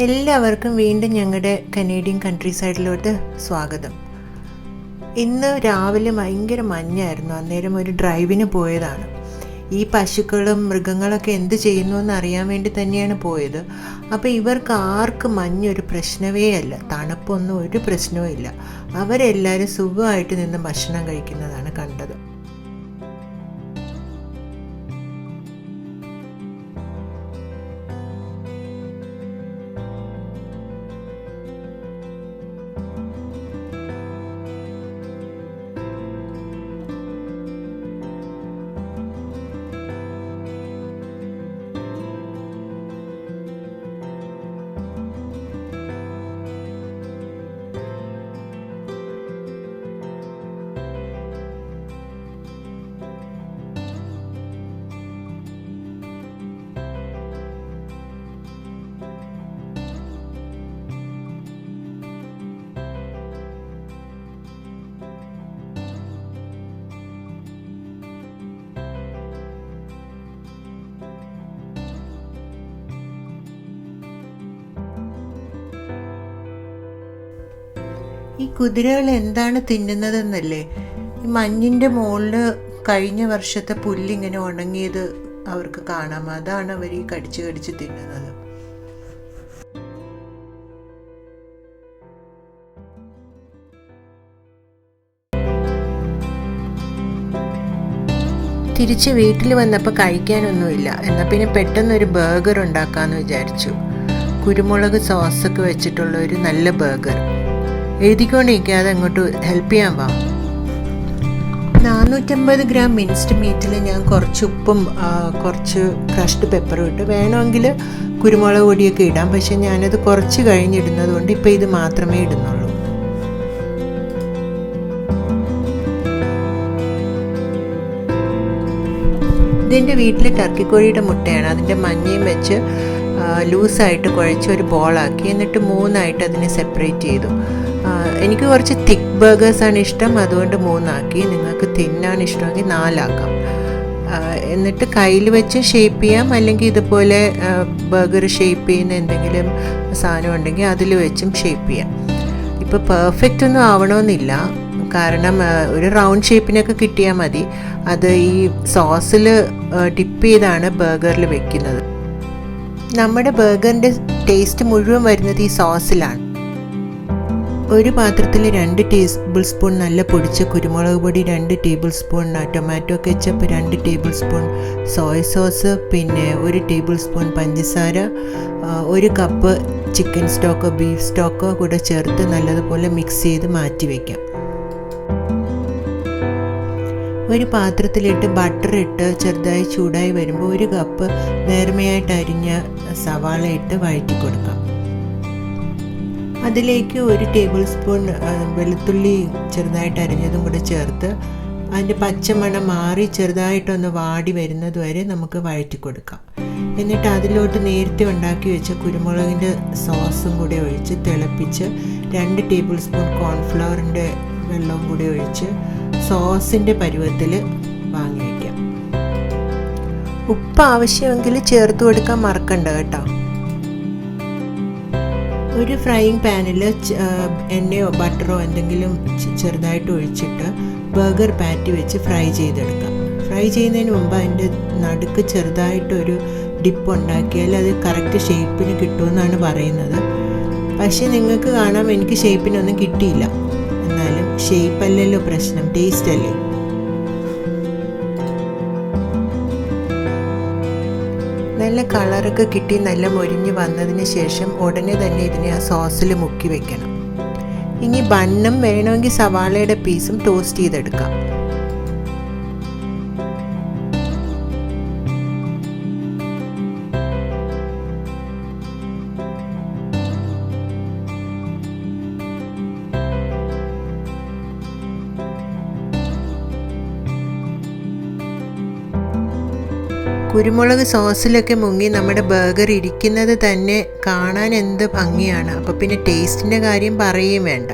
എല്ലാവർക്കും വീണ്ടും ഞങ്ങളുടെ കനേഡിയൻ കൺട്രി സൈഡിലോട്ട് സ്വാഗതം. ഇന്ന് രാവിലെ ഭയങ്കര മഞ്ഞായിരുന്നു. അന്നേരം ഒരു ഡ്രൈവിന് പോയതാണ്. ഈ പശുക്കളും മൃഗങ്ങളൊക്കെ എന്ത് ചെയ്യുന്നു എന്ന് അറിയാൻ വേണ്ടി തന്നെയാണ് പോയത്. അപ്പോൾ ഇവർക്ക് ആർക്കും മഞ്ഞൊരു പ്രശ്നമേ അല്ല, തണുപ്പൊന്നും ഒരു പ്രശ്നവും ഇല്ല. അവരെല്ലാവരും സുഖമായിട്ട് നിന്ന് ഭക്ഷണം കഴിക്കുന്നതാണ് കണ്ടത്. ഈ കുതിരകൾ എന്താണ് തിന്നുന്നതെന്നല്ലേ, ഈ മഞ്ഞിൻ്റെ മുകളിൽ കഴിഞ്ഞ വർഷത്തെ പുല്ലിങ്ങനെ ഉണങ്ങിയത് അവർക്ക് കാണാം. അതാണ് അവർ ഈ കടിച്ച് കടിച്ച് തിന്നുന്നത്. തിരിച്ച് വീട്ടിൽ വന്നപ്പോൾ കഴിക്കാനൊന്നുമില്ല. എന്നാൽ പിന്നെ പെട്ടെന്നൊരു ബർഗർ ഉണ്ടാക്കാമെന്ന് വിചാരിച്ചു. കുരുമുളക് സോസൊക്കെ വെച്ചിട്ടുള്ള ഒരു നല്ല ബർഗർ. എഴുതിക്കൊണ്ടിരിക്കാതെ അങ്ങോട്ട് ഹെൽപ്പ് ചെയ്യാൻ വാ. 450 ഗ്രാം മിൻസ്ഡ് മീറ്റിൽ ഞാൻ കുറച്ച് ഉപ്പും കുറച്ച് ക്രഷ്ഡ് പെപ്പറും ഇട്ട്, വേണമെങ്കിൽ കുരുമുളക് പൊടിയൊക്കെ ഇടാം. പക്ഷെ ഞാനത് കുറച്ച് കഴിഞ്ഞിടുന്നത് കൊണ്ട് ഇപ്പോൾ ഇത് മാത്രമേ ഇടുന്നുള്ളൂ. ഇതെൻ്റെ വീട്ടിലെ ടർക്കിക്കോഴിയുടെ മുട്ടയാണ്. അതിൻ്റെ മഞ്ഞയും വെച്ച് ലൂസായിട്ട് കുഴച്ച് ഒരു ബോളാക്കി, എന്നിട്ട് 3ആയിട്ട് അതിനെ സെപ്പറേറ്റ് ചെയ്തു. എനിക്ക് കുറച്ച് തിക്ക് ബർഗേഴ്സാണ് ഇഷ്ടം, അതുകൊണ്ട് 3ആക്കി. നിങ്ങൾക്ക് തിന്നാണ് ഇഷ്ടമെങ്കിൽ 4ആക്കാം. എന്നിട്ട് കയ്യിൽ വെച്ച് ഷേപ്പ് ചെയ്യാം, അല്ലെങ്കിൽ ഇതുപോലെ ബർഗർ ഷേപ്പ് ചെയ്യുന്ന എന്തെങ്കിലും സാധനം ഉണ്ടെങ്കിൽ അതിൽ വെച്ചും ഷേപ്പ് ചെയ്യാം. ഇപ്പോൾ പെർഫെക്റ്റ് ഒന്നും ആവണമെന്നില്ല, കാരണം ഒരു റൗണ്ട് ഷേപ്പിനൊക്കെ കിട്ടിയാൽ മതി. അത് ഈ സോസിൽ ഡിപ്പ് ചെയ്താണ് ബർഗറിൽ വെക്കുന്നത്. നമ്മുടെ ബർഗറിൻ്റെ ടേസ്റ്റ് മുഴുവൻ വരുന്നത് ഈ സോസിലാണ്. ഒരു പാത്രത്തിൽ 2 ടേബിൾ സ്പൂൺ നല്ല പൊടിച്ച കുരുമുളക് പൊടി, 2 table spoon tomato ketchup, 2 table spoon soya sauce, പിന്നെ 1 ടേബിൾ സ്പൂൺ പഞ്ചസാര, 1 കപ്പ് ചിക്കൻ സ്റ്റോക്കോ ബീഫ് സ്റ്റോക്കോ കൂടെ ചേർത്ത് നല്ലതുപോലെ മിക്സ് ചെയ്ത് മാറ്റി വയ്ക്കാം. ഒരു പാത്രത്തിലിട്ട് ബട്ടർ ഇട്ട് ചെറുതായി ചൂടായി വരുമ്പോൾ 1 കപ്പ് നേർമയായിട്ട് അരിഞ്ഞ സവാള ഇട്ട് വഴറ്റി കൊടുക്കാം. അതിലേക്ക് 1 ടേബിൾ സ്പൂൺ വെളുത്തുള്ളി ചെറുതായിട്ട് അരിഞ്ഞതും കൂടെ ചേർത്ത് അതിൻ്റെ പച്ചമണം മാറി ചെറുതായിട്ടൊന്ന് വാടി വരുന്നത് വരെ നമുക്ക് വഴറ്റി കൊടുക്കാം. എന്നിട്ട് അതിലോട്ട് നേരത്തെ ഉണ്ടാക്കി വെച്ച കുരുമുളകിൻ്റെ സോസും കൂടെ ഒഴിച്ച് തിളപ്പിച്ച് 2 ടേബിൾ സ്പൂൺ കോൺഫ്ലവറിൻ്റെ വെള്ളവും കൂടി ഒഴിച്ച് സോസിൻ്റെ പരുവത്തിൽ വാങ്ങി വയ്ക്കാം. ഉപ്പ് ആവശ്യമെങ്കിൽ ചേർത്ത് കൊടുക്കാൻ മറക്കണ്ട കേട്ടോ. ഒരു ഫ്രൈയിങ് പാനിൽ എണ്ണയോ ബട്ടറോ എന്തെങ്കിലും ചെറുതായിട്ട് ഒഴിച്ചിട്ട് ബർഗർ പാറ്റി വെച്ച് ഫ്രൈ ചെയ്തെടുക്കാം. ഫ്രൈ ചെയ്യുന്നതിന് മുമ്പ് അതിൻ്റെ നടുക്ക് ചെറുതായിട്ടൊരു ഡിപ്പ് ഉണ്ടാക്കിയാൽ അത് കറക്റ്റ് ഷേപ്പിന് കിട്ടുമെന്നാണ് പറയുന്നത്. പക്ഷേ നിങ്ങൾക്ക് കാണാം, എനിക്ക് ഷേപ്പിനൊന്നും കിട്ടിയില്ല. എന്നാലും ഷേപ്പല്ലല്ലോ പ്രശ്നം, ടേസ്റ്റ് അല്ലേ. നല്ല കളറൊക്കെ കിട്ടി നല്ല മൊരിഞ്ഞ് വന്നതിന് ശേഷം ഉടനെ തന്നെ ഇതിനെ ആ സോസിൽ മുക്കി വെക്കണം. ഇനി ബണ്ണും വേണമെങ്കിൽ സവാളയുടെ പീസും ടോസ്റ്റ് ചെയ്തെടുക്കാം. കുരുമുളക് സോസിലൊക്കെ മുങ്ങി നമ്മുടെ ബർഗർ ഇരിക്കുന്നത് തന്നെ കാണാൻ എന്ത് ഭംഗിയാണ്. അപ്പോൾ പിന്നെ ടേസ്റ്റിൻ്റെ കാര്യം പറയുകയും വേണ്ട.